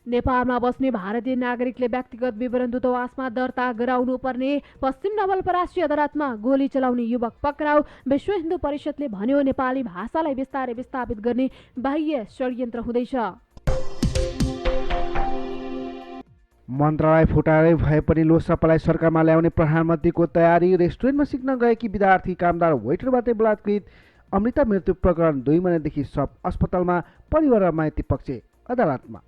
नेपालमा बस्ने भारतीय नागरिकले व्यक्तिगत विवरण दूतावासमा दर्ता गराउनु पर्ने पश्चिम नवलपरासी अदालतमा गोली चलाउने युवक पक्राउ। विश्व हिन्दू परिषदले भन्यो नेपाली भाषालाई बिस्तारै विस्थापित गर्ने बाह्य षड्यन्त्र हुँदैछ। मन्त्रालय फुटारै भए पनि लोकसभालाई सरकारमा ल्याउने प्रधानमन्त्रीको तयारी। रेस्टुरेन्टमा सिक्न गएकी विद्यार्थी कामदार वेटरबाटै बलात्कृत। अमृता मृत्यु प्रकरण 2 महिनादेखि सब अस्पतालमा, परिवार र माइती पक्ष अदालतमा।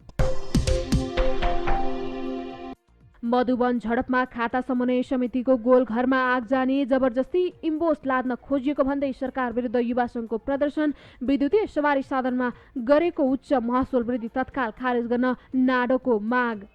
मधुवन झडपमा खाता समन्वय समितिको गोलघरमा आग जाने, जबरजस्ती इम्पोस्ट लाद्न खोजिएको भन्दै सरकार विरुद्ध युवा सङ्घको प्रदर्शन। विद्युतीय सवारी साधनमा गरेको उच्च महसुल वृद्धि तत्काल खारेज गर्न नाडोको माग।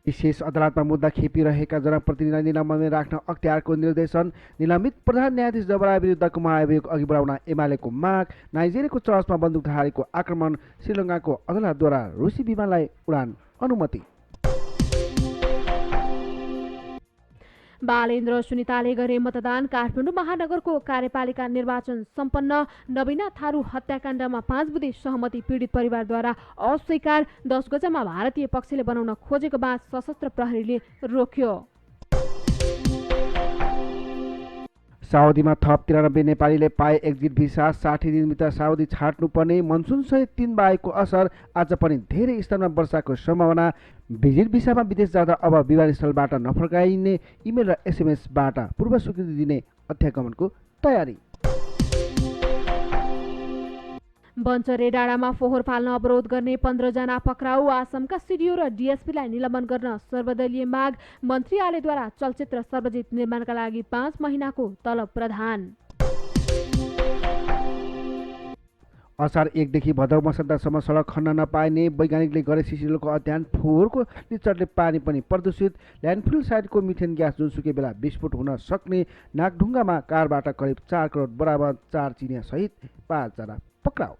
विशेष अदालतमा मुद्दा खेपिरहेका जनप्रतिनिधिलाई निलम्बनमा राख्न अख्तियारको निर्देशन। निलम्बित प्रधान न्यायाधीश जबरा विरुद्धको महाभियोग अघि बढाउन एमालेको माग। नाइजेरियाको चर्चमा बन्दुकधारीको आक्रमण, श्रीलङ्काको अदालतद्वारा रुसी विमानलाई उडान अनुमति। बालेन्द्र सुनिताले गरे मतदान। काठमाडौँ महानगरको कार्यपालिका निर्वाचन सम्पन्न। नवीना थारू हत्याकाण्डमा 5 बुँदे सहमति पीडित परिवारद्वारा अस्वीकार। 10 गजामा भारतीय पक्षले बनाउन खोजेको बाँध सशस्त्र प्रहरीले रोक्यो। साउदीमा थप 93 नेपालीले पाए एक्जिट भिसा। 60 दिनभित्र साउदी छाड्नुपर्ने। मनसुनसहित 3 वायुको असर। आज पनि धेरै स्थानमा वर्षाको सम्भावना। भिजिट भिसामा विदेश जाँदा अब विमानस्थलबाट नफर्काइने। इमेल र एसएमएसबाट पूर्व स्वीकृति दिने अध्यागमनको तयारी। बन्चरे डाँडामा फोहोर फाल्न अवरोध गर्ने 15 जना पक्राउ। आसामका सिडिओ र डिएसपीलाई निलम्बन गर्न सर्वदलीय माग। मन्त्री आलेद्वारा चलचित्र सर्वजित निर्माणका लागि 5 महिनाको तलब प्रदान। असार 1 देखि भदौ मसान्तसम्म सडक खन्न नपाइने वैज्ञानिकले गरे सिसिलोको अध्ययन। फोहोरको निचरले पानी पनि प्रदूषित। ल्यान्डफिल साइटको मिथेन ग्यास जुनसुकै बेला विस्फोट हुन सक्ने। नागढुङ्गामा कारबाट करिब 4 करोड बरामद। 4 चिनिया सहित 5 जना पक्राउ।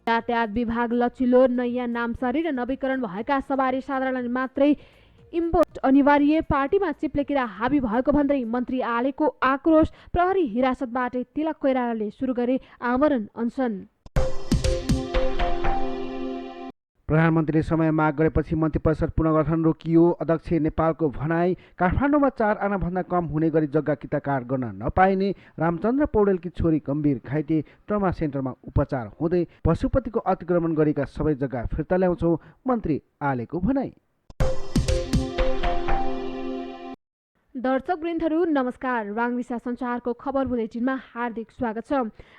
यातायात विभाग लचिलो। नयाँ नामसारी र नवीकरण भएका सवारी साधारणलाई मात्रै इम्पोस्ट अनिवार्य। पार्टीमा चिप्लेकिरा हाबी भएको भन्दै मन्त्री आलेको आक्रोश। प्रहरी हिरासतबाटै तिलक कोइरालाले सुरु गरे आमरण अनसन। प्रधानमन्त्रीले समय माग गरेपछि मन्त्री परिषद पुनर्गठन रोकियो। अध्यक्ष नेपालको भनाई। काठमाडौँमा 4 आनाभन्दा कम हुने गरी जग्गा किताकार गर्न नपाइने। रामचन्द्र पौडेलकी छोरी गम्भीर घाइते, ट्रमा सेन्टरमा उपचार हुँदै। पशुपतिको अतिक्रमण गरेका सबै जग्गा फिर्ता ल्याउँछौ, मन्त्री आलेको भनाई। दर्शक वृन्दहरू नमस्कार। वाङविसा सञ्चारको खबर बुलेटिनमा हार्दिक स्वागत छ।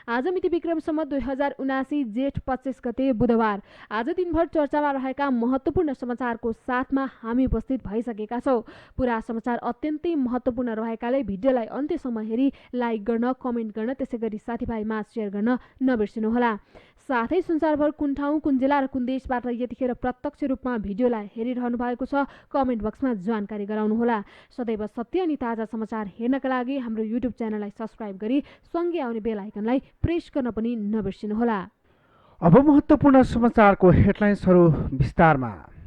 आज मिति विक्रम सम्वत 2079 जेठ 25 गते बुधबार। आज दिनभर चर्चामा रहेका महत्त्वपूर्ण समाचारको साथमा हामी उपस्थित भइसकेका छौँ। पुरा समाचार अत्यन्तै महत्त्वपूर्ण रहेकाले भिडियोलाई अन्त्यसम्म हेरी लाइक गर्न, कमेन्ट गर्न, त्यसै गरी साथीभाइमा सेयर गर्न नबिर्सिनुहोला। साथै संसारभर कुन ठाउँ, कुन जिल्ला र कुन देशबाट यतिखेर प्रत्यक्ष रूपमा भिडियोलाई हेरिरहनु भएको छ कमेन्ट बक्समा जानकारी गराउनुहोला। सदैव सत्य अनि ताजा समाचार हेर्नका लागि हाम्रो युट्युब च्यानललाई सब्स्क्राइब गरी सँगै आउने बेल आइकनलाई प्रेस गर्न पनि नबिर्सिनुहोला। अब महत्त्वपूर्ण समाचारको हेडलाइन्सहरू विस्तारमा।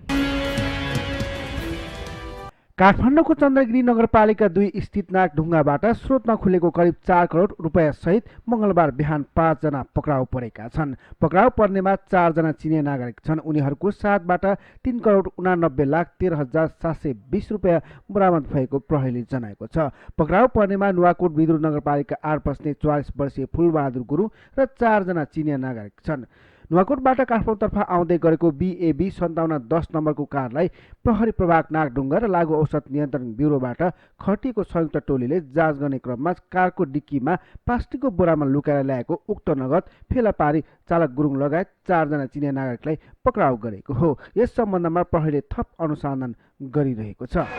काठमाडौँको चन्द्रगिरी नगरपालिका 2 स्थित नागढुङ्गाबाट स्रोतमा खुलेको करिब 4 करोड रुपैयाँ सहित मंगलबार बिहान 5 जना पक्राउ परेका छन्। पक्राउ पर्नेमा 4 जना चिनिया नागरिक छन्। उनीहरूको साथबाट 3 करोड 89,13,720 रुपैयाँ बरामद भएको प्रहरीले जनाएको छ। पक्राउ पर्नेमा नुवाकोट विद्युत नगरपालिका 8 बस्ने 44 वर्षीय फुलबहादुर गुरुङ र 4 जना चिनिया नागरिक छन्। नुवाकोटबाट काठमाडौँतर्फ आउँदै गरेको BAB 5710 नम्बरको कारलाई प्रहरी प्रभाग नागढुङ्गा र लागु औषध नियन्त्रण ब्युरोबाट खटिएको संयुक्त टोलीले जाँच गर्ने क्रममा कारको डिक्कीमा प्लास्टिकको बोरामा लुकाएर ल्याएको उक्त नगद फेला पारी चालक गुरुङ लगायत 4 जना चिनिया नागरिकलाई पक्राउ गरेको हो। यस सम्बन्धमा प्रहरीले थप अनुसन्धान गरिरहेको छ।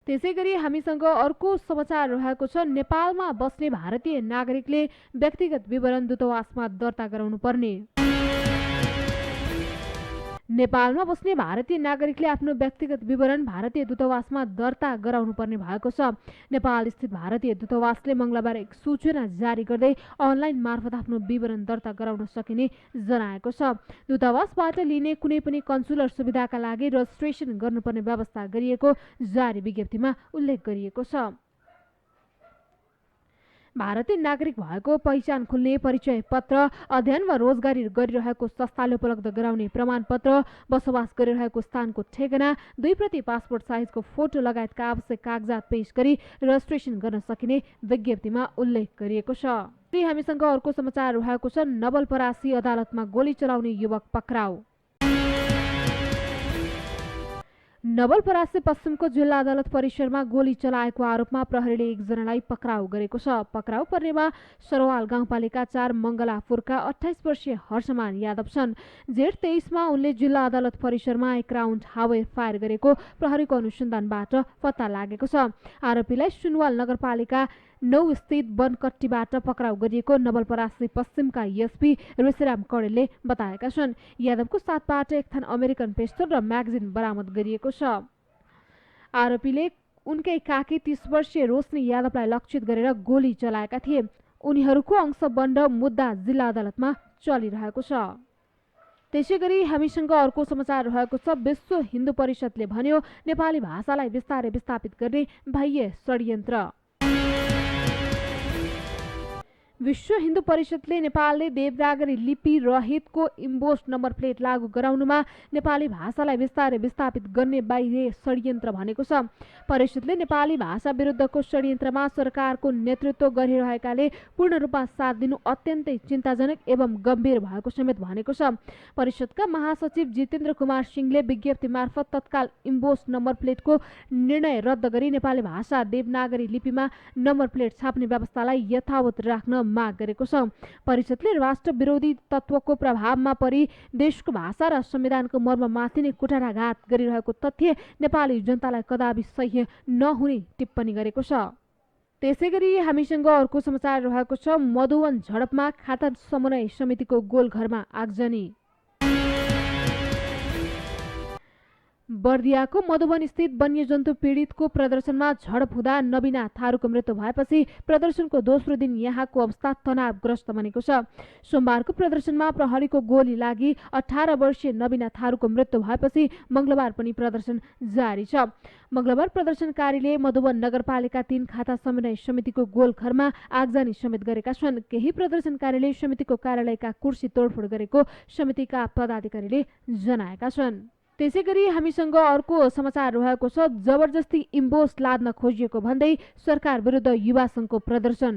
त्यसैगरी हामीसँग अर्को समाचार रहेको छ। नेपालमा बस्ने भारतीय नागरिकले व्यक्तिगत विवरण दूतावासमा दर्ता गराउनु पर्ने। नेपालमा बस्ने भारतीय नागरिकले आफ्नो व्यक्तिगत विवरण भारतीय दूतावासमा दर्ता गराउनुपर्ने भएको छ। नेपाल स्थित भारतीय दूतावासले मङ्गलबार एक सूचना जारी गर्दै अनलाइन मार्फत आफ्नो विवरण दर्ता गराउन सकिने जनाएको छ। दूतावासबाट लिने कुनै पनि कन्सुलर सुविधाका लागि रजिस्ट्रेसन गर्नुपर्ने व्यवस्था गरिएको जारी विज्ञप्तिमा उल्लेख गरिएको छ। भारतीय नागरिक भएको पहिचान खुल्ने परिचय पत्र, अध्ययन वा रोजगारी गरिरहेको संस्थाले उपलब्ध गराउने प्रमाणपत्र, बसोबास गरिरहेको स्थानको ठेगाना, 2 प्रति पासपोर्ट साइजको फोटो लगायतका आवश्यक कागजात पेश गरी रजिस्ट्रेसन गर्न सकिने विज्ञप्तिमा उल्लेख गरिएको छ। हामीसँग अर्को समाचार रहेको छ। नवलपरासी अदालतमा गोली चलाउने युवक पक्राउ। नवलपरासी पश्चिमको जिल्ला अदालत परिसरमा गोली चलाएको आरोपमा प्रहरीले एकजनालाई पक्राउ गरेको छ। पक्राउ पर्नेमा सरवाल गाउँपालिका 4 मङ्गलापुरका 28 वर्षीय हर्षमान यादव छन्। जेठ 23मा उनले जिल्ला अदालत परिसरमा 1 राउन्ड हावे फायर गरेको प्रहरीको अनुसन्धानबाट पत्ता लागेको छ। आरोपीलाई सुनवाल नगरपालिका 9 स्थित बनकट्टीबाट पक्राउ गरिएको नवलपरासी पश्चिमका एसपी ऋषिराम कडेलले बताएका छन्। यादवको साथबाट 1 थान अमेरिकन पिस्टल र म्यागजिन बरामद गरिएको छ। आरोपीले उनकै काकी 30 वर्षीय रोशनी यादवलाई लक्षित गरेर गोली चलाएका थिए। उनीहरूको अंशबन्ध मुद्दा जिल्ला अदालतमा चलिरहेको छ। त्यसैगरी हामीसँग अर्को समाचार रहेको छ। विश्व हिन्दू परिषदले भन्यो नेपाली भाषालाई बिस्तारै विस्थापित गर्ने बाह्य षड्यन्त्र। विश्व हिन्दू परिषदले नेपालले देवनागरी लिपि रहितको इम्बोस नम्बर प्लेट लागू गराउनुमा नेपाली भाषालाई बिस्तारै विस्थापित गर्ने बाह्य षड्यन्त्र भनेको छ। परिषदले नेपाली भाषा विरुद्धको षड्यन्त्रमा सरकारको नेतृत्व गरिरहेकाले पूर्ण रूपमा साथ दिनु अत्यन्तै चिन्ताजनक एवं गम्भीर भएको समेत भनेको छ। परिषदका महासचिव जितेन्द्र कुमार सिंहले विज्ञप्ति मार्फत तत्काल इम्बोस नम्बर प्लेटको निर्णय रद्द गरी नेपाली भाषा देवनागरी लिपिमा नम्बर प्लेट छाप्ने व्यवस्थालाई यथावत राख्न माग गरेको छ। परिषदले राष्ट्र विरोधी तत्त्वको प्रभावमा परि देशको भाषा र संविधानको मर्ममाथि नै कुठाराघात गरिरहेको तथ्य नेपाली जनतालाई कदापि सह्य नहुने टिप्पणी गरेको छ। त्यसैगरी हामीसँग अर्को समाचार रहेको छ। मधुवन झडपमा खाता समन्वय समितिको गोलघरमा आगजनी। बर्दियाको मधुवन स्थित वन्यजन्तु पीडितको प्रदर्शनमा झडप हुँदा नबिना थारूको मृत्यु भएपछि प्रदर्शनको दोस्रो दिन यहाँको अवस्था तनावग्रस्त बनेको छ। सोमबारको प्रदर्शनमा प्रहरीको गोली लागि 18 वर्षीय नबिना थारूको मृत्यु भएपछि मंगलबार पनि प्रदर्शन जारी छ। मंगलबार प्रदर्शनकारीले मधुवन नगरपालिका 3 खाता समन्वय समितिको गोलघरमा आगजनी समेत गरेका छन्। केही प्रदर्शनकारीले समितिको कार्यालयका कुर्सी तोडफोड गरेको समितिका पदाधिकारीले जनाएका छन्। त्यसैगरी हामीसँग अर्को समाचार रहेको छ। जबरजस्ती इम्बोस लाद्न खोजिएको भन्दै सरकार विरुद्ध युवा संघको प्रदर्शन।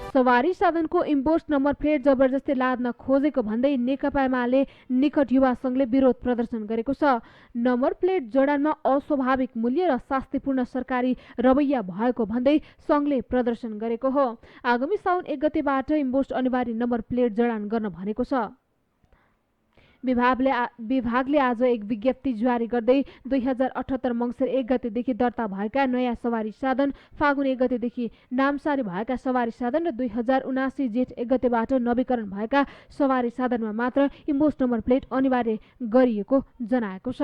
सवारी साधनको इम्बोस नम्बर प्लेट जबरजस्ती लाद्न खोजेको भन्दै नेकपा एमाले निकट युवा संघले विरोध प्रदर्शन गरेको छ। नम्बर प्लेट जडानमा अस्वाभाविक मूल्य र शास्तिपूर्ण सरकारी रवैया भएको भन्दै संघले प्रदर्शन गरेको हो। आगामी साउन 1 गतेबाट इम्बोस अनिवार्य नम्बर प्लेट जडान गर्न भनेको छ। विभागले आज एक विज्ञप्ति जारी गर्दै 2078 मङ्सिर 1 गतेदेखि दर्ता भएका नयाँ सवारी साधन, फागुन 1 गतेदेखि नामसारी भएका सवारी साधन र 2079 जेठ 1 गतेबाट नवीकरण भएका सवारी साधनमा मात्र इम्बोस नम्बर प्लेट अनिवार्य गरिएको जनाएको छ।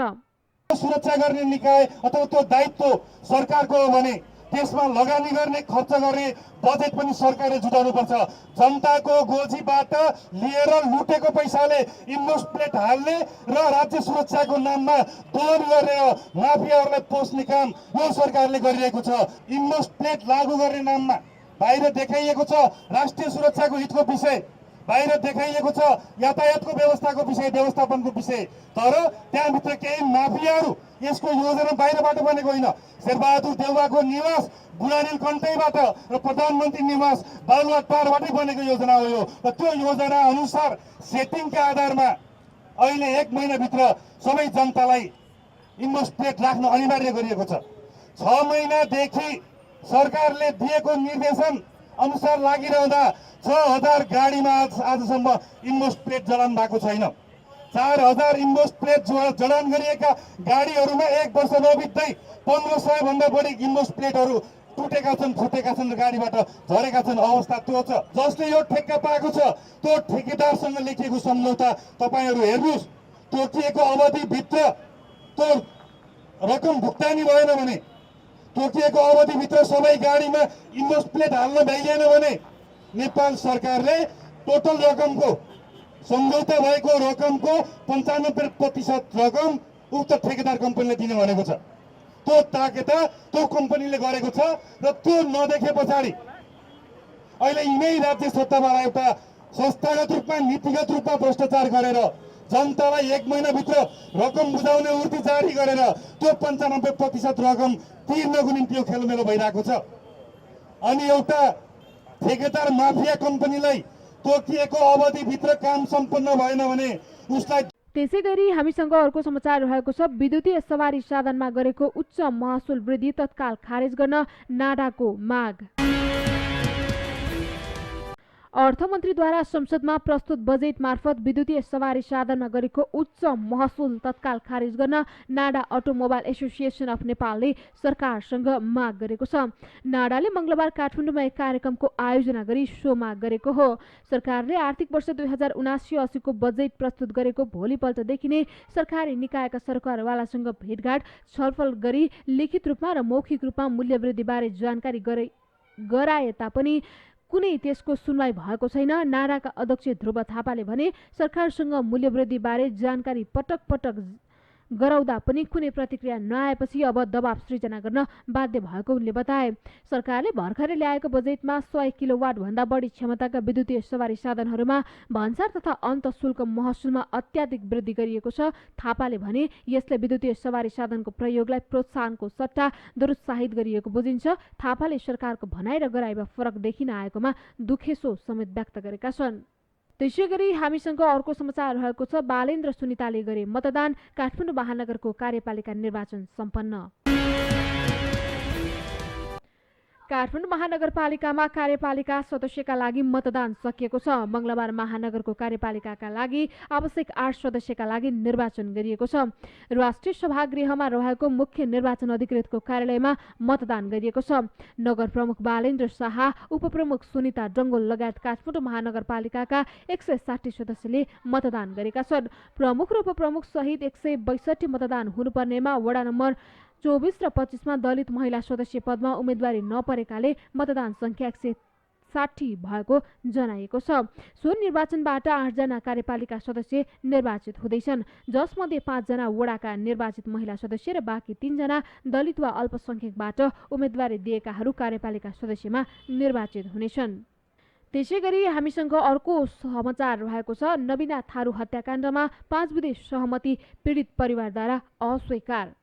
सुरक्षा गर्ने निकाय अथवा त्यो दायित्व सरकारको हो भने त्यसमा लगानी गर्ने, खर्च गर्ने बजेट पनि सरकारले जुटाउनुपर्छ। जनताको गोजीबाट लिएर लुटेको पैसाले इम्बोस प्लेट हाल्ने र राज्य सुरक्षाको नाममा दोहन गर्ने माफियाहरूलाई पोस्ने काम यो सरकारले गरिरहेको छ। इम्बोस प्लेट लागू गर्ने नाममा बाहिर देखाइएको छ राष्ट्रिय सुरक्षाको हितको विषय, बाहिर देखाइएको छ यातायातको व्यवस्थाको विषय, व्यवस्थापनको विषय, तर त्यहाँभित्र केही माफियाहरू यसको योजना बाहिरबाट बनेको होइन। शेरबहादुर देउवाको निवास गुणानिल कन्तैबाट र प्रधानमन्त्री निवास बालुवाटारबाटै बनेको योजना हो यो। र त्यो योजना अनुसार सेटिङका आधारमा अहिले 1 महिनाभित्र सबै जनतालाई इम्बोस प्लेट राख्न अनिवार्य गरिएको छ। 6 महिनादेखि सरकारले दिएको निर्देशन अनुसार लागिरहँदा 6000 गाडीमा आजसम्म इम्बोस प्लेट जडान भएको छैन। 4000 इम्बोस प्लेट जडान गरिएका गाडीहरूमा 1 वर्ष नबित्दै 1500 भन्दा बढी इम्बोस प्लेटहरू टुटेका छन्, फुटेका छन्, गाडीबाट झरेका छन् अवस्था त्यो छ। जसले यो ठेक्का पाएको छ त्यो ठेकेदारसँग लेखिएको सम्झौता तपाईँहरू हेर्नुहोस्। तोकिएको अवधिभित्र त्यो रकम भुक्तानी भएन भने, तोकिएको अवधिभित्र सबै गाडीमा इन्भोइस प्लेट हाल्न भ्याइएन भने नेपाल सरकारले टोटल रकमको सम्झौता भएको रकमको 95% रकम उक्त ठेकेदार कम्पनीले दिने भनेको छ। त्यो ताकेता त्यो कम्पनीले गरेको छ र त्यो नदेखे पछाडि अहिले यिनै राज्य सत्ताबाट एउटा संस्थागत रूपमा नीतिगत रूपमा भ्रष्टाचार गरेर जनतालाई 1 महिनाभित्र रकम बुझाउने उर्ती जारी गरेर त्यो 95% रकम तिर्नको निम्ति यो खेलमेलो भइरहेको छ। अनि एउटा ठेकेदार माफिया कम्पनीलाई तोकिएको अवधिभित्र काम सम्पन्न भएन भने उसलाई। त्यसैगरी हामीसँग अर्को समाचार रहेको छ। विद्युतीय सवारी साधनमा गरेको उच्च महसुल वृद्धि तत्काल खारेज गर्न नाडाको माग। अर्थमन्त्रीद्वारा संसदमा प्रस्तुत बजेट मार्फत विद्युतीय सवारी साधनमा गरेको उच्च महसुल तत्काल खारेज गर्न नाडा अटोमोबाइल एसोसिएसन अफ नेपालले सरकारसँग माग गरेको छ। नाडाले मंगलबार काठमाडौँमा एक कार्यक्रमको आयोजना गरी सो माग गरेको हो। सरकारले आर्थिक वर्ष 2079-80 को बजेट प्रस्तुत गरेको भोलिपल्टदेखि नै सरकारी निकायका सरकारवालासँग भेटघाट छलफल गरी लिखित रूपमा र मौखिक रूपमा मूल्यवृद्धिबारे जानकारी गराए तापनि कुनै त्यसको सुनवाई भएको छैन। नाडाका अध्यक्ष ध्रुव थापाले भने सरकारसँग मूल्यवृद्धिबारे जानकारी पटक पटक गराउँदा पनि कुनै प्रतिक्रिया नआएपछि अब दबाव सृजना गर्न बाध्य भएको उनले बताए। सरकारले भर्खरै ल्याएको बजेटमा 100 किलोवाट भन्दा बढी क्षमताका विद्युतीय सवारी साधनहरूमा भन्सार तथा अन्त शुल्क महसुलमा अत्याधिक वृद्धि गरिएको छ। थापाले भने यसले विद्युतीय सवारी साधनको प्रयोगलाई प्रोत्साहनको सट्टा दुरुत्साहित गरिएको बुझिन्छ। थापाले सरकारको भनाइ र गराइमा फरक देखिन आएकोमा दुखेसो समेत व्यक्त गरेका छन्। त्यसैगरी हामीसँग अर्को समाचार रहेको छ। बालेन्द्र सुनिताले गरे मतदान, काठमाडौँ महानगरको कार्यपालिका निर्वाचन सम्पन्न। काठमाडौँ महानगरपालिकामा कार्यपालिका सदस्यका लागि मतदान सकिएको छ। मंगलबार महानगरको कार्यपालिकाका लागि आवश्यक 8 सदस्यका लागि निर्वाचन गरिएको छ। राष्ट्रिय सभागृहमा रहेको मुख्य निर्वाचन अधिकृतको कार्यालयमा मतदान गरिएको छ। नगर प्रमुख बालेन्द्र शाह, उपप्रमुख सुनिता डङ्गोल लगायत काठमाडौँ महानगरपालिकाका 160 सदस्यले मतदान गरेका छन्। प्रमुख र उपप्रमुख सहित 162 मतदान हुनुपर्नेमा वडा नम्बर 24 र 25 मा दलित महिला सदस्य पदमा उम्मेदवारी नपरेकाले मतदान संख्या 160 भएको जनाइएको छ। सो निर्वाचनबाट 8 जना कार्यपालिका सदस्य निर्वाचित हुँदैछन्, जसमध्ये 5 जना वडाका निर्वाचित महिला सदस्य र बाँकी 3 जना दलित वा अल्पसंख्यकबाट उम्मेदवारी दिएकाहरू कार्यपालिका सदस्यमा निर्वाचित हुनेछन्। त्यसैगरी हामीसँग अर्को समाचार रहेको छ। नवीना थारू हत्याकाण्डमा 5 बुँदे सहमति पीडित परिवारद्वारा अस्वीकार।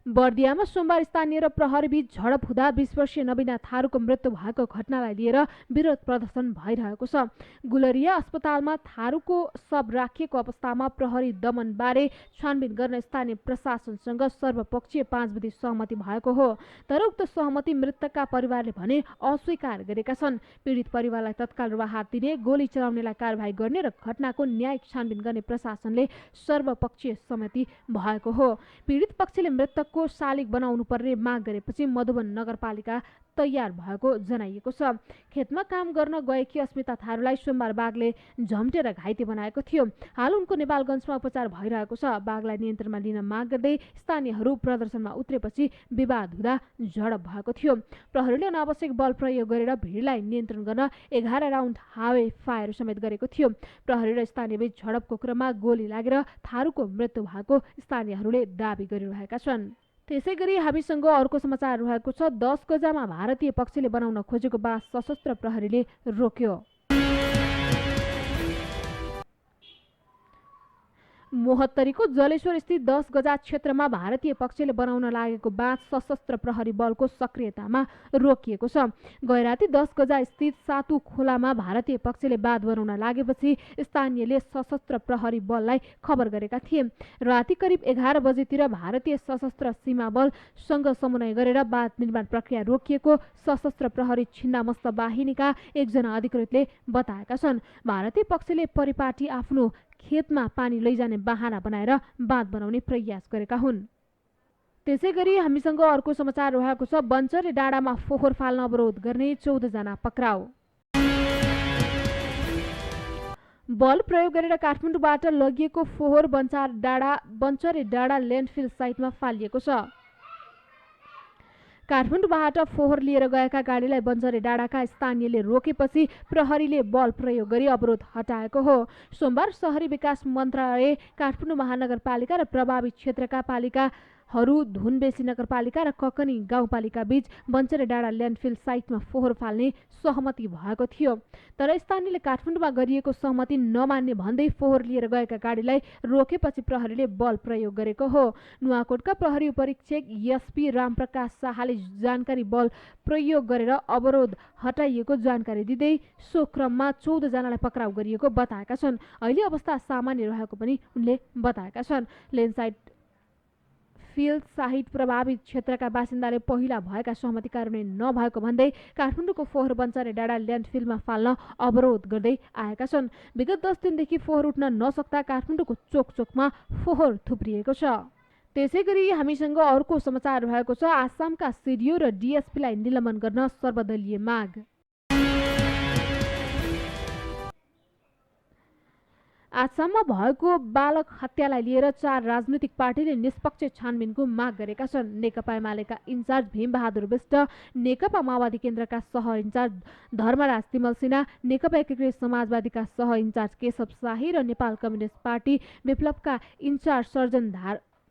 बर्दियामा सोमबार स्थानीय र प्रहरीबीच झडप हुँदा 20 वर्षीय नवीना थारूको मृत्यु भएको घटनालाई लिएर विरोध प्रदर्शन भइरहेको छ। गुलरिया अस्पतालमा थारूको शव राखिएको अवस्थामा प्रहरी दमनबारे छानबिन गर्न स्थानीय प्रशासनसँग सर्वपक्षीय 5 बुँदे सहमति भएको हो। तर उक्त सहमति मृतकका परिवारले भने अस्वीकार गरेका छन्। पीडित परिवारलाई तत्काल राहत दिने, गोली चलाउनेलाई कारबाही गर्ने र घटनाको न्यायिक छानबिन गर्ने प्रशासनले सर्वपक्षीय सहमति भएको हो। पीडित पक्षले मृतक शालिग बनाउनु पर्ने माग गरेपछि मधुवन नगरपालिका तयार भएको जनाइएको छ। खेतमा काम गर्न गएकी अस्मिता थारूलाई सोमबार बाघले झम्टेर घाइते बनाएको थियो। हाल उनको नेपालगञ्जमा उपचार भइरहेको छ। बाघलाई नियन्त्रणमा लिन माग गर्दै स्थानीयहरू प्रदर्शनमा उत्रेपछि विवाद हुँदा झडप भएको थियो। प्रहरीले अनावश्यक बल प्रयोग गरेर भिडलाई नियन्त्रण गर्न 11 राउन्ड हावे फायर समेत गरेको थियो। प्रहरी र स्थानीयबीच झडपको क्रममा गोली लागेर थारूको मृत्यु भएको स्थानीयहरूले दाबी गरिरहेका छन्। त्यसैगरी हामीसँग अर्को समाचार रहेको छ। 10 गजामा भारतीय पक्षले बनाउन खोजेको बास सशस्त्र प्रहरीले रोक्यो। मोहत्तरीको जलेश्वर स्थित 10 गजा क्षेत्रमा भारतीय पक्षले बनाउन लागेको बाँध सशस्त्र प्रहरी बलको सक्रियतामा रोकिएको छ। गैराती 10 गजा स्थित सातु खोलामा भारतीय पक्षले बाँध बनाउन लागेपछि स्थानीयले सशस्त्र प्रहरी बललाई खबर गरेका थिए। राति करिब 11 बजेतिर भारतीय सशस्त्र सीमा बलसँग समन्वय गरेर बाँध निर्माण प्रक्रिया रोकिएको सशस्त्र प्रहरी छिन्नामस्त बाहिनीका एकजना अधिकृतले बताएका छन्। भारतीय पक्षले परिपाटी आफ्नो खेतमा पानी लैजाने बहाना बनाएर बाँध बनाउने प्रयास गरेका हुन्। त्यसै गरी हामीसँग अर्को समाचार रहेको छ। बन्चरे डाँडामा फोहोर फाल्न अवरोध गर्ने 14 जना पक्राउ। बल प्रयोग गरेर काठमाडौँबाट लगिएको फोहोर बन्चरे डाँडा ल्यान्डफिल साइटमा फालिएको छ। काठमाडौँबाट फोहोर लिएर गएका गाडीलाई बन्चरे डाँडाका स्थानीयले रोकेपछि प्रहरीले बल प्रयोग गरी अवरोध हटाएको हो। सोमबार शहरी विकास मन्त्रालय, काठमाडौँ महानगरपालिका र प्रभावित क्षेत्रका पालिकाहरू धुनबेसी नगरपालिका र ककनी गाउँपालिका बीच बन्चरे डाँडा ल्यान्डफिल साइटमा फोहोर फाल्ने सहमति भएको थियो। तर स्थानीयले काठमाडौँमा गरिएको सहमति नमान्ने भन्दै फोहोर लिएर गएका गाडीलाई रोकेपछि प्रहरीले बल प्रयोग गरेको हो। नुवाकोटका प्रहरी उपरीक्षक एसपी रामप्रकाश शाहले जानकारी बल प्रयोग गरेर अवरोध हटाइएको जानकारी दिँदै सो क्रममा 14 जनालाई पक्राउ गरिएको बताएका छन्। अहिले अवस्था सामान्य रहेको पनि उनले बताएका छन्। ल्यान्डसाइट फिल्ड साइट प्रभावित क्षेत्रका बासिन्दाले पहिला भएका सहमति कार्यान्वयन नभएको भन्दै काठमाडौँको फोहोर बन्चरे डाँडा ल्यान्डफिलमा फाल्न अवरोध गर्दै आएका छन्। विगत 10 दिनदेखि फोहोर उठ्न नसक्दा काठमाडौँको चोकचोकमा फोहोर थुप्रिएको छ। त्यसै गरी हामीसँग अर्को समाचार रहेको छ। आसामका सिडिओ र डिएसपीलाई निलम्बन गर्न सर्वदलीय माग। आसाममा भएको बालक हत्यालाई लिएर 4 राजनीतिक पार्टीले निष्पक्ष छानबिनको माग गरेका छन्। नेकपा एमालेका इन्चार्ज भीमबहादुर विष्ट, नेकपा माओवादी केन्द्रका सह इन्चार्ज धर्मराज तिमल सिन्हा, नेकपा एकीकृत समाजवादीका सह इन्चार्ज केशव शाही र नेपाल कम्युनिस्ट पार्टी विप्लवका इन्चार्ज सर्जन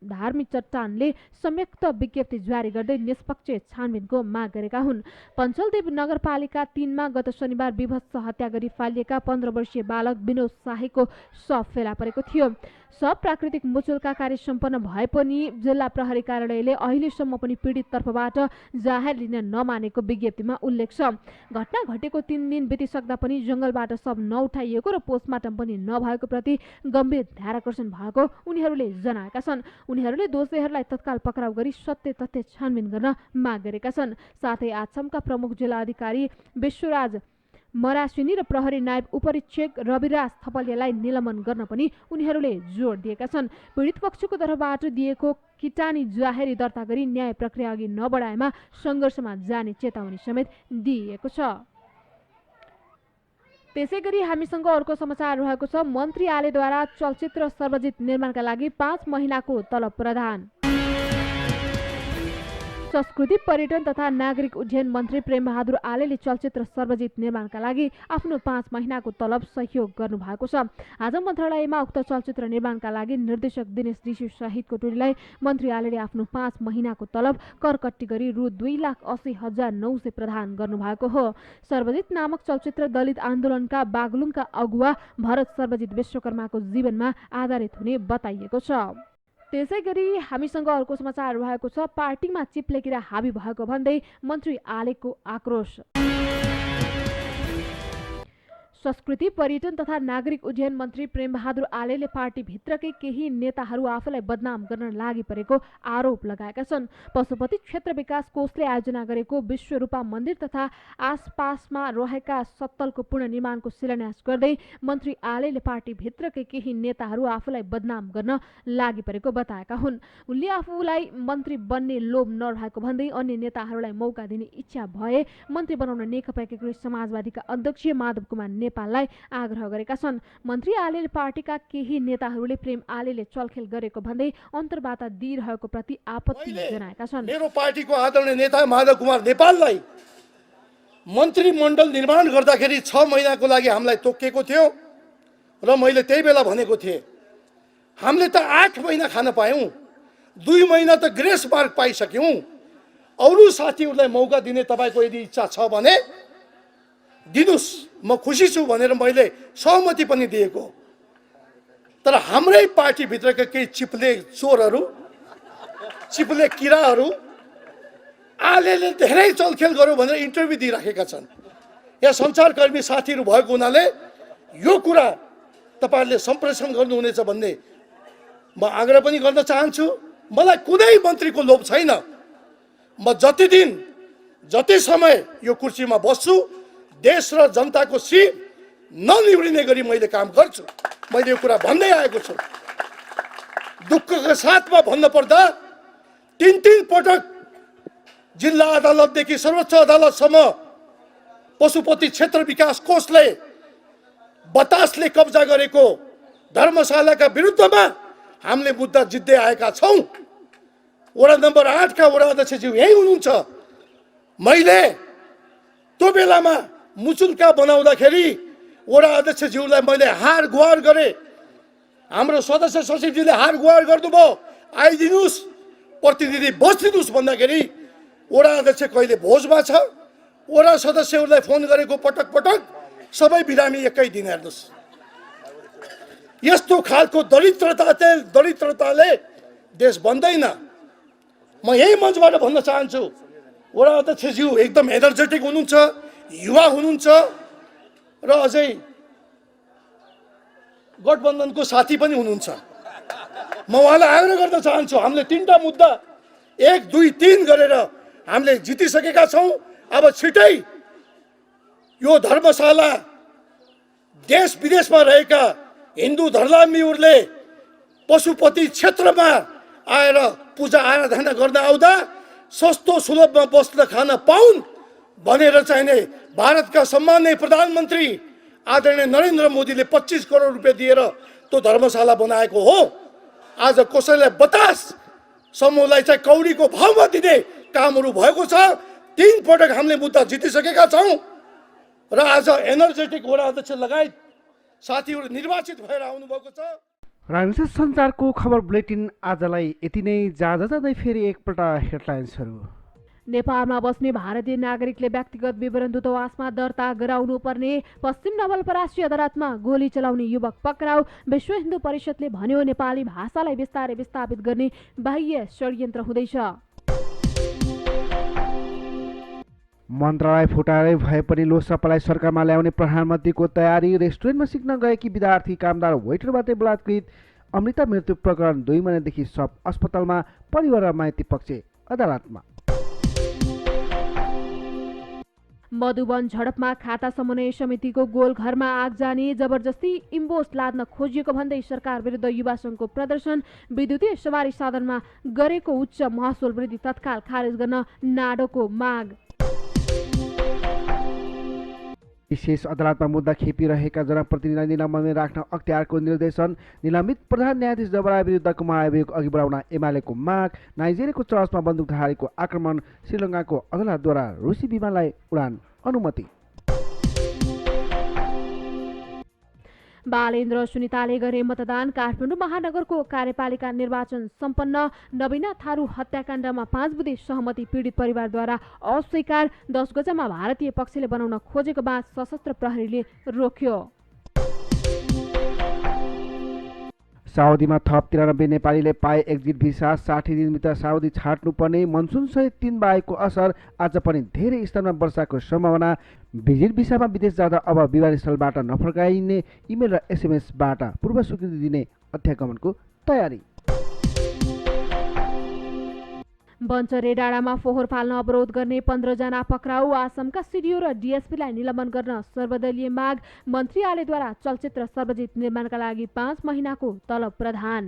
धार्मिक चट्टानले संयुक्त विज्ञप्ति जारी गर्दै निष्पक्ष छानबिनको माग गरेका हुन्। पञ्चलदेव नगरपालिका 3 मा गत शनिबार विभत्स हत्या गरी फालिएका 15 वर्षीय बालक विनोद शाहीको शव फेला परेको थियो। शव प्राकृतिक मुचुल्का कार्य सम्पन्न भए पनि जिल्ला प्रहरी कार्यालयले अहिलेसम्म पनि पीडित तर्फबाट जाहेर लिन नमानेको विज्ञप्तिमा उल्लेख छ। घटना घटेको 3 दिन बितिसक्दा पनि जंगलबाट शव नउठाइएको र पोस्टमार्टम पनि नभएको प्रति गम्भीर ध्यानाकर्षण भएको उनीहरूले जनाएका छन्। उनीहरूले दोषीहरूलाई तत्काल पक्राउ गरी सत्य तथ्य छानबिन गर्न माग गरेका छन्। साथै आसामका प्रमुख जिल्ला अधिकारी विश्वराज मरासिनी र प्रहरी नायब उपरीक्षक रविराज थपलियालाई निलम्बन गर्न पनि उनीहरूले जोड दिएका छन्। पीडित पक्षको तर्फबाट दिएको किटानी जाहेरी दर्ता गरी न्याय प्रक्रिया अघि नबढाएमा सङ्घर्षमा जाने चेतावनी समेत दिइएको छ। त्यसै गरी हामीसँग अर्को समाचार रहेको छ। मन्त्री आलेद्वारा चलचित्र सर्वजित निर्माणका लागि 5 महिनाको तलब प्रदान। संस्कृति पर्यटन तथा नागरिक उड्डयन मन्त्री प्रेमबहादुर आलेले चलचित्र सर्वजित निर्माणका लागि आफ्नो 5 महिनाको तलब सहयोग गर्नुभएको छ। आज मन्त्रालयमा उक्त चलचित्र निर्माणका लागि निर्देशक दिनेश ऋषि सहितको टोलीलाई मन्त्री आलेले आफ्नो 5 महिनाको तलब करकट्टी गरी रु 2,80,900 प्रदान गर्नुभएको हो। सर्वजित नामक चलचित्र दलित आन्दोलनका बागलुङका अगुवा भरत सर्वजित विश्वकर्माको जीवनमा आधारित हुने बताइएको छ। त्यसै गरी हामीसँग अर्को समाचार रहेको छ। पार्टीमा चिप्ले किरा हाबी भएको भन्दै मन्त्री आलेको आक्रोश। संस्कृति पर्यटन तथा नागरिक उड्डयन मन्त्री प्रेमबहादुर आलेले पार्टीभित्रकै केही नेताहरू आफूलाई बदनाम गर्न लागि परेको आरोप लगाएका छन्। पशुपति क्षेत्र विकास कोषले आयोजना गरेको विश्वरूपा मन्दिर तथा आसपासमा रहेका सत्तलको पुनर्निर्माणको शिलान्यास गर्दै मन्त्री आलेले पार्टीभित्रकै केही नेताहरू आफूलाई बदनाम गर्न लागि परेको बताएका हुन्। उनले आफूलाई मन्त्री बन्ने लोभ नरहेको भन्दै अन्य नेताहरूलाई मौका दिने इच्छा भए मन्त्री बनाउन नेकपा एकीकृत समाजवादीका अध्यक्ष माधव कुमार नेपाललाई आग्रह गरेका छन्। मन्त्री आलेले पार्टीका केही नेताहरूले प्रेम आलेले चलखेल गरेको भन्दै अन्तर्वार्ता दिइरहेको प्रति आपत्ति जनाएका छन्। मेरो पार्टीको आदरणीय नेता माधव कुमार नेपाललाई मन्त्रीमण्डल निर्माण गर्दाखेरि 6 महिनाको लागि हामीलाई तोकिएको थियो र मैले त्यही बेला भनेको थिएँ हामीले त 8 महिना खान पायौँ, 2 महिना त ग्रेस मार्क पाइसक्यौँ। अरू साथीहरूलाई मौका दिने तपाईँको यदि इच्छा छ भने दिनुस्, म खुसी छु भनेर मैले सहमति पनि दिएको। तर हाम्रै पार्टीभित्रका केही चिप्ले चोरहरू, चिप्ले किराहरू आलेले धेरै चलखेल गर्यो भनेर इन्टरभ्यू दिइराखेका छन्। यहाँ सञ्चारकर्मी साथीहरू भएको हुनाले यो कुरा तपाईँहरूले सम्प्रेषण गर्नुहुनेछ भन्ने म आग्रह पनि गर्न चाहन्छु। मलाई कुनै मन्त्रीको लोभ छैन। म जति दिन जति समय यो कुर्सीमा बस्छु देश र जनताको सिर ननिभ्रिने गरी मैले काम गर्छु। मैले यो कुरा भन्दै आएको छु। दुःखका साथमा भन्न पर्दा तीन पटक जिल्ला अदालतदेखि सर्वोच्च अदालतसम्म पशुपति क्षेत्र विकास कोषले बतासले कब्जा गरेको धर्मशालाका विरुद्धमा हामीले मुद्दा जित्दै आएका छौँ। वडा नम्बर 8 का वडा अध्यक्षज्यू यही हुनुहुन्छ। मैले त्यो बेलामा मुचुल्का बनाउँदाखेरि वडा अध्यक्षज्यूलाई मैले हार गुहार गरेँ। हाम्रो सदस्य सचिवजीले हार गुहार गर्नुभयो, आइदिनुहोस् प्रतिनिधि बसिदिनुहोस् भन्दाखेरि वडा अध्यक्ष कहिले भोजमा छ। वडा सदस्यहरूलाई फोन गरेको पटक पटक सबै बिरामी एकै दिन हेर्नुहोस्। यस्तो खालको दरिद्रताले देश बन्दैन। म यही मञ्चबाट भन्न चाहन्छु, वडा अध्यक्षज्यू एकदम एनर्जेटिक हुनुहुन्छ, युवा हुनुहुन्छ र अझै गठबन्धनको साथी पनि हुनुहुन्छ। म उहाँलाई आग्रह गर्न चाहन्छु, हामीले 3टा मुद्दा 1, 2, 3 गरेर हामीले जितिसकेका छौँ। अब छिटै यो धर्मशाला देश विदेशमा रहेका हिन्दू धर्मावलम्बीहरूले पशुपति क्षेत्रमा आएर पूजा आराधना गर्न आउँदा सस्तो सुलभमा बस्न खान पाउन् भनेर चाहिने भारतका सम्माननीय प्रधानमन्त्री आदरणीय नरेन्द्र मोदीले 25 करोड रुपियाँ दिएर त्यो धर्मशाला बनाएको हो। आज कसैलाई बतास समूहलाई चाहिँ कौडीको भावमा दिने कामहरू भएको छ। 3 पटक हामीले मुद्दा जितिसकेका छौँ र आज एनर्जेटिक वडा अध्यक्ष लगायत साथीहरू निर्वाचित भएर आउनुभएको छ। राजनीतिक सञ्चारको खबर बुलेटिन आजलाई यति नै। जाँदै फेरि एकपल्ट हेडलाइन्सहरू। नेपालमा बस्ने भारतीय नागरिकले व्यक्तिगत विवरण दूतावासमा दर्ता गराउनुपर्ने, पश्चिम नवलपरासी अदालतमा गोली चलाउने युवक पक्राउ। विश्व हिन्दू परिषदले भन्यो नेपाली भाषालाई बिस्तारै विस्थापित गर्ने बाह्य षड्यन्त्र हुँदैछ। मन्त्रालय फुटारै भए पनि लोकसभालाई सरकारमा ल्याउने प्रधानमन्त्रीको तयारी। रेस्टुरेन्टमा सिक्न गएकी विद्यार्थी कामदार वेटरबाटै बलात्कृत। अमृता मृत्यु प्रकरण 2 महिनादेखि सब अस्पतालमा, परिवार र माइती पक्ष अदालतमा। मधुवन झडपमा खाता समन्वय समितिको गोलघरमा आग जाने, जबरजस्ती इम्बोस लाद्न खोजिएको भन्दै सरकार विरुद्ध युवा सङ्घको प्रदर्शन। विद्युतीय सवारी साधनमा गरेको उच्च महसुल वृद्धि तत्काल खारेज गर्न नाडोको माग। विशेष अदालतमा मुद्दा खेपिरहेका जनप्रतिनिधिलाई निलम्बनमा राख्न अख्तियारको निर्देशन। निलम्बित प्रधान न्यायाधीश जबराय विरुद्धको महाभियोग अघि बढाउन एमालेको माग। नाइजेरियाको चर्चमा बन्दुकधारीको आक्रमण, श्रीलङ्काको अदालतद्वारा रुसी विमानलाई उडान अनुमति। बालेन्द्र सुनिताले गरे मतदान। काठमाडौँ महानगरको कार्यपालिका निर्वाचन सम्पन्न। नवीना थारू हत्याकाण्डमा 5 बुँदे सहमति पीडित परिवारद्वारा अस्वीकार। 10 गजामा भारतीय पक्षले बनाउन खोजेको बाँध सशस्त्र प्रहरीले रोक्यो। साउदीमा थप 93 नेपालीले पाए एक्जिट भिसा। 60 दिनभित्र साउदी छाड्नुपर्ने। मनसुनसहित 3 वायुको असर। आज पनि धेरै स्थानमा वर्षाको सम्भावना। भिजिट भिसामा विदेश जाँदा अब विमानस्थलबाट नफर्काइने। इमेल र एसएमएसबाट पूर्व स्वीकृति दिने अध्यागमनको तयारी। बन्चरे डाँडामा फोहोर फाल्न अवरोध गर्ने 15 जना पक्राउ। आसामका सिडिओ र डिएसपीलाई निलम्बन गर्न सर्वदलीय माग। मन्त्री आलेद्वारा चलचित्र सर्वजित निर्माणका लागि 5 महिनाको तलब प्रदान।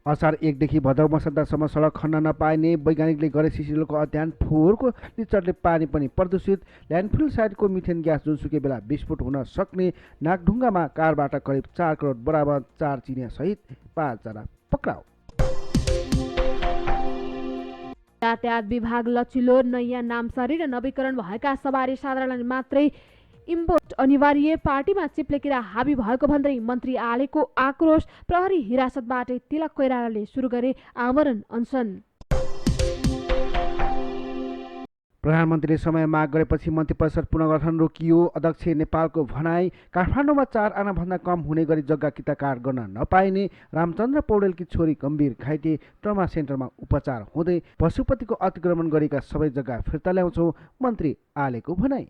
असार 1 देखि भदौ मसान्तसम्म सडक खन्न नपाइने, वैज्ञानिकले गरे सिसिलोको अध्ययन। फोहोरको निचरले पानी पनि प्रदूषित। ल्यान्डफिल साइटको मिथेन ग्यास जुनसुकै बेला विस्फोट हुन सक्ने। नागढुङ्गामा कारबाट करिब 4 करोड बराबर। 4 चिनिया सहित 5 जना पक्राउ। यातायात विभाग लचिलो। नयाँ नामसारी र नवीकरण भएका सवारी साधारणलाई मात्रै इम्पोर्ट अनिवार्य। पार्टीमा चिप्लेकिरा हाबी भएको भन्दै मन्त्री आलेको आक्रोश। प्रहरी हिरासतबाटै तिलक कोइरालाले सुरु गरे आमरण अनसन। प्रधानमन्त्रीले समय माग गरेपछि मन्त्री परिषद पुनर्गठन रोकियो। अध्यक्ष नेपालको भनाई। काठमाडौँमा 4 आनाभन्दा कम हुने गरी जग्गा किताकार गर्न नपाइने। रामचन्द्र पौडेलकी छोरी गम्भीर घाइते, ट्रमा सेन्टरमा उपचार हुँदै। पशुपतिको अतिक्रमण गरेका सबै जग्गा फिर्ता ल्याउँछौ, मन्त्री आलेको भनाई।